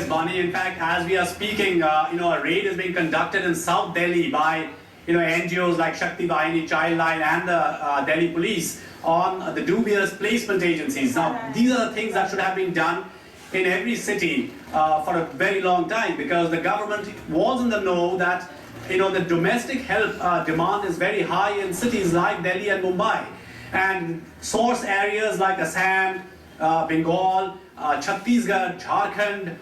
Vahini. In fact, as we are speaking, a raid is being conducted in South Delhi by NGOs like Shakti, Vahini, Childline, and the Delhi police on the dubious placement agencies. Now, these are the things that should have been done in every city for a very long time, because the government was in the know that the domestic help demand is very high in cities like Delhi and Mumbai, and source areas like Assam, Bengal, Chhattisgarh, Jharkhand,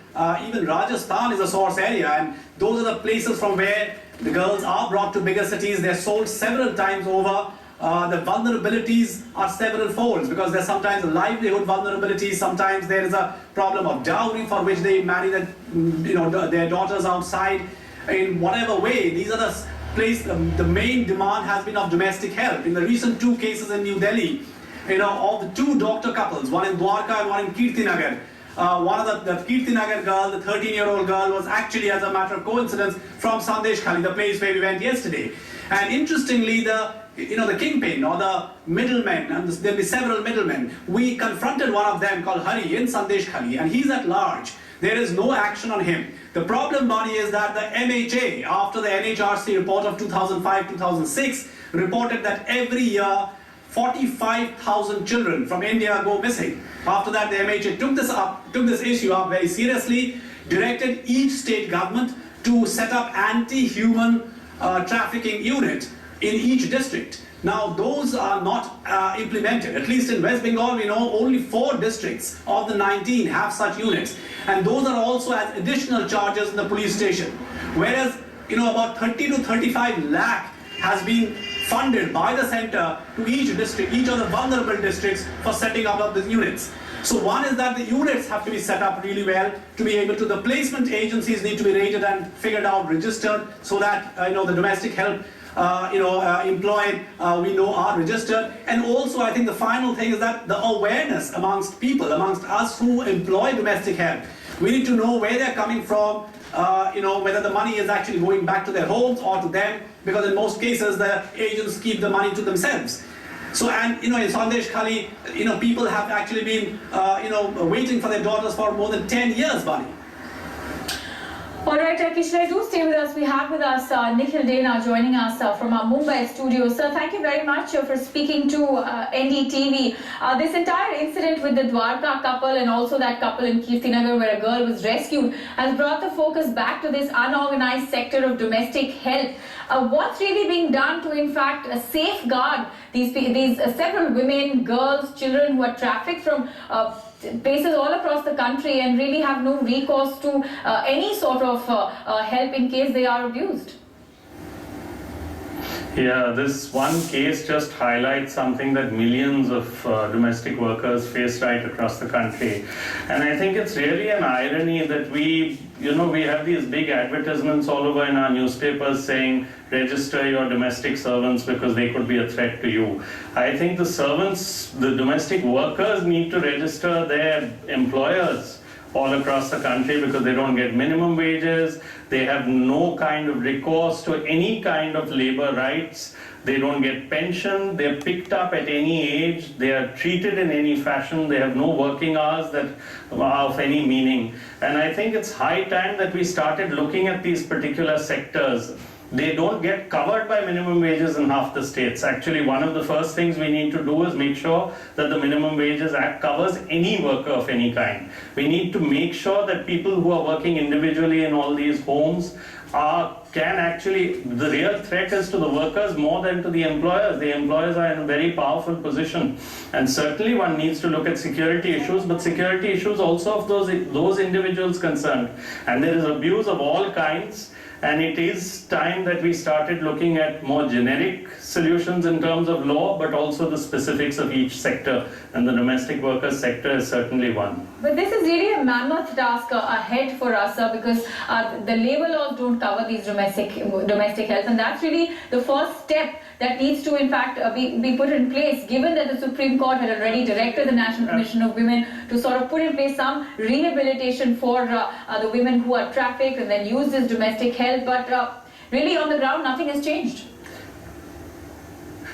even Rajasthan is a source area, and those are the places from where the girls are brought to bigger cities. They're sold several times over. The vulnerabilities are several folds, because there's sometimes a livelihood vulnerability, sometimes there is a problem of dowry for which they marry their daughters outside. In whatever way, these are the main demand has been of domestic help. In the recent 2 cases in New Delhi, of the 2 doctor couples, one in Dwarka and one in Kirtinagar, one of the Kirtinagar girl, the 13-year-old girl, was actually, as a matter of coincidence, from Sandesh Khali, the place where we went yesterday. And interestingly, the kingpin or the middlemen, and there'll be several middlemen, we confronted one of them called Hari in Sandesh Khali, and he's at large. There is no action on him. The problem, Vahini, is that the MHA, after the NHRC report of 2005-2006, reported that every year 45,000 children from India go missing. After that, the MHA took this issue up very seriously, directed each state government to set up anti-human trafficking unit in each district. Now, those are not implemented. At least in West Bengal, we know only 4 districts of the 19 have such units. And those are also as additional charges in the police station. Whereas, about 30 to 35 lakh has been funded by the center to each district, each of the vulnerable districts, for setting up of these units. So one is that the units have to be set up really well to be able to, the placement agencies need to be rated and figured out, registered, so that the domestic help employed, we know, are registered. And also, I think the final thing is that the awareness amongst people, amongst us who employ domestic help, we need to know where they're coming from, whether the money is actually going back to their homes or to them, because in most cases the agents keep the money to themselves. So, and in Sandesh Khali, people have actually been waiting for their daughters for more than 10 years, Vahini. All right, Kishore, do stay with us. We have with us Nikhil Dena joining us from our Mumbai studio. Sir, thank you very much for speaking to Ndtv. This entire incident with the Dwarka couple and also that couple in Kirtinagar where a girl was rescued has brought the focus back to this unorganized sector of domestic help. What's really being done to, in fact, safeguard these several women, girls, children who are trafficked from places all across the country and really have no recourse to any sort of help in case they are abused? Yeah, this one case just highlights something that millions of domestic workers face right across the country. And I think it's really an irony that we have these big advertisements all over in our newspapers saying, register your domestic servants because they could be a threat to you. I think the domestic workers need to register their employers all across the country, because they don't get minimum wages, they have no kind of recourse to any kind of labor rights, they don't get pension, they're picked up at any age, they are treated in any fashion, they have no working hours that are of any meaning. And I think it's high time that we started looking at these particular sectors. They don't get covered by minimum wages in half the states. Actually, one of the first things we need to do is make sure that the Minimum Wages Act covers any worker of any kind. We need to make sure that people who are working individually in all these homes the real threat is to the workers more than to the employers. The employers are in a very powerful position. And certainly one needs to look at security issues, but security issues also of those individuals concerned. And there is abuse of all kinds. And it is time that we started looking at more generic solutions in terms of law, but also the specifics of each sector. And the domestic workers sector is certainly one. But this is really a mammoth task ahead for us because the labor laws don't cover these domestic health. And that's really the first step that needs to, in fact, be put in place, given that the Supreme Court had already directed the National Commission of Women to sort of put in place some rehabilitation for the women who are trafficked and then use this domestic help. But really on the ground, nothing has changed.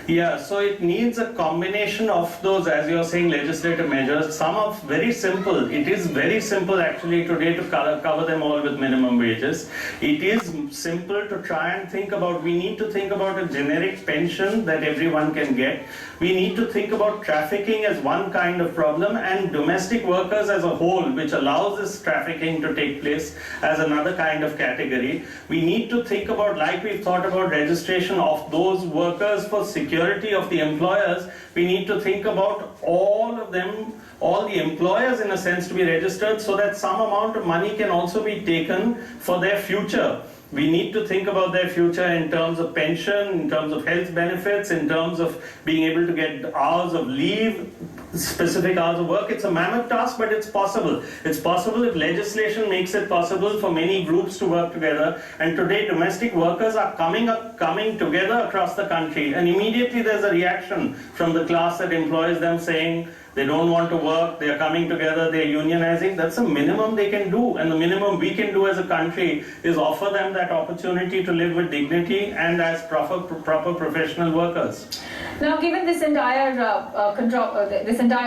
Yeah, so it needs a combination of those, as you're saying, legislative measures. Some are very simple. It is very simple actually today to cover them all with minimum wages. It is simple to try and think about, we need to think about a generic pension that everyone can get. We need to think about trafficking as one kind of problem and domestic workers as a whole, which allows this trafficking to take place, as another kind of category. We need to think about, like we've thought about registration of those workers for security of the employers, we need to think about all of them, all the employers in a sense, to be registered so that some amount of money can also be taken for their future. We need to think about their future in terms of pension, in terms of health benefits, in terms of being able to get hours of leave, specific hours of work. It's a mammoth task, but it's possible. It's possible if legislation makes it possible for many groups to work together. And today, domestic workers are coming together across the country. And immediately there's a reaction from the class that employs them saying, they don't want to work, they are coming together, they are unionizing. That's the minimum they can do. And the minimum we can do as a country is offer them that opportunity to live with dignity and as proper professional workers. Now, given this entire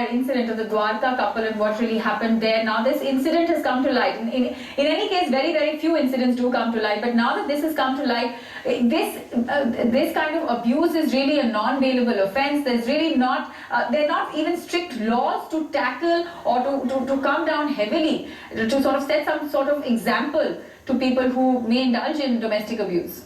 incident of the Dwarka couple and what really happened there, now this incident has come to light. In any case, very, very few incidents do come to light. But now that this has come to light, this kind of abuse is really a non-bailable offence. There's really not, there are not even strict laws to tackle or to come down heavily, to sort of set some sort of example to people who may indulge in domestic abuse.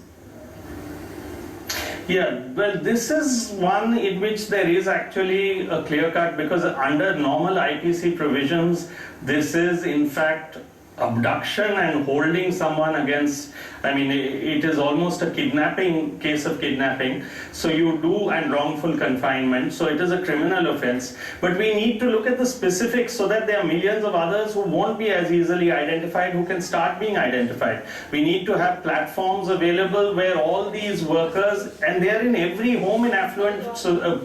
Yeah, well, this is one in which there is actually a clear cut, because under normal IPC provisions, this is in fact abduction and holding someone against, I mean, it is almost a kidnapping, case of kidnapping. So you do, and wrongful confinement. So it is a criminal offense. But we need to look at the specifics so that there are millions of others who won't be as easily identified, who can start being identified. We need to have platforms available where all these workers, and they are in every home in affluent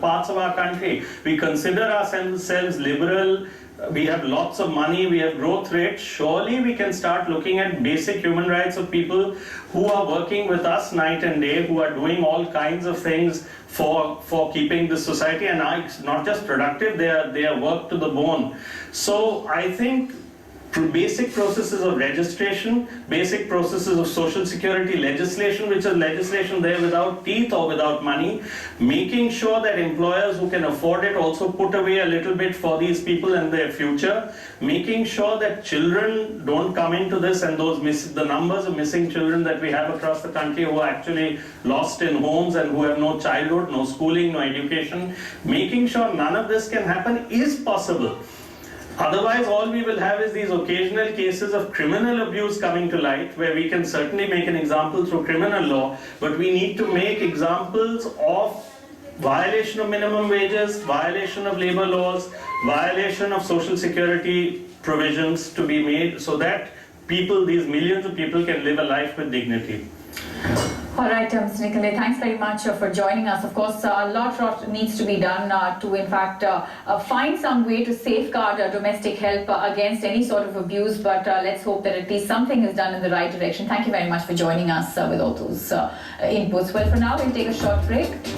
parts of our country. We consider ourselves liberal. We have lots of money, we have growth rates. Surely we can start looking at basic human rights of people who are working with us night and day, who are doing all kinds of things for keeping the society, and not just productive, they are work to the bone. So I think basic processes of registration, basic processes of social security legislation, which is legislation there without teeth or without money, making sure that employers who can afford it also put away a little bit for these people and their future, making sure that children don't come into this, and the numbers of missing children that we have across the country who are actually lost in homes and who have no childhood, no schooling, no education, making sure none of this can happen is possible. Otherwise, all we will have is these occasional cases of criminal abuse coming to light, where we can certainly make an example through criminal law, but we need to make examples of violation of minimum wages, violation of labor laws, violation of social security provisions to be made so that people, these millions of people, can live a life with dignity. All right, Mr. Nikhil, thanks very much for joining us. Of course, a lot needs to be done to, in fact, find some way to safeguard domestic help against any sort of abuse. But let's hope that at least something is done in the right direction. Thank you very much for joining us with all those inputs. Well, for now, we'll take a short break.